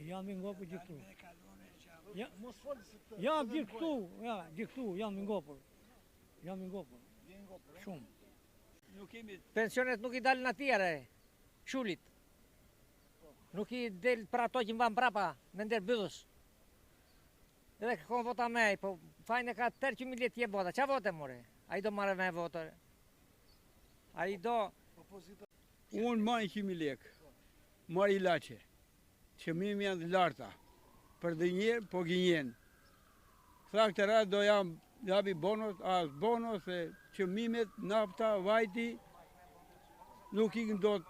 Janë me ngopur gjithu. Janë gjithu, gjithu, janë me ngopur. Janë me ngopur. Shumë. Pensionet nuk i dalin atjere, shulit. Nuk i del për ato që mban prapa, me ndër byllës. Edhe kërkon vota me, po fajnë e ka 300.000 letë je vota. Qa vote, more? A i do marrë me votër? A i do... Unë marrë 100.000 lekë, marrë ilaçe, që mimi janë të larta, për dhe njerë, po gjenjen. Tha këtë ratë do japi bonus, as bonus, që mimet, nafta, vajti, nuk i këndot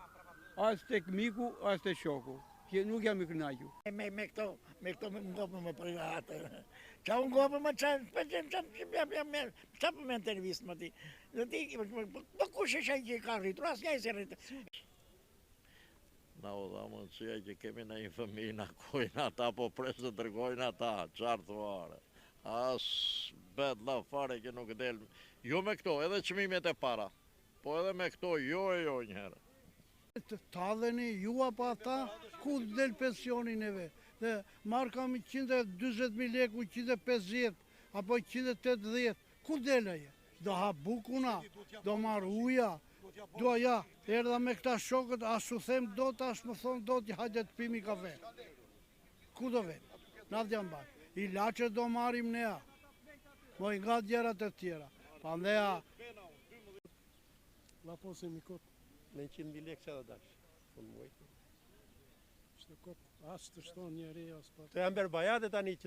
as të miku, as të shoku, që nuk jam i kënaqur. Me këto më ngopë më për atë. Qa unë ngopë më qa për me intervjist më ti. Po kush është që ka rritur, as një se rritur. Na u dha mundësia që kemi në një fëmijë në kojnë ata, po presë të tërgojnë ata, qartë fare. As bet la fare që nuk del. Jo me këto, edhe çmimet e para, po edhe me këto jo njëherë. Të talleni ju apo ata, ku del pensionin e dhe marrë kam 120.000 lekë, 150, apo 180, ku del aje? Do ha bukuna, do marrë uja, do ja, erdha me këta shokët, as u them do të, as më thonë do të hajde të pimi kafe. Ku do vetë? Na dhjam bërë. Ilaçe do marim nea, moj nga djerat e tjera. Pa ndeja... La posi mikot. Me 100.000 lekë që dhe dash. Shtë kot, as të shton njeri, as pa... Të jam bërë bajate tani që...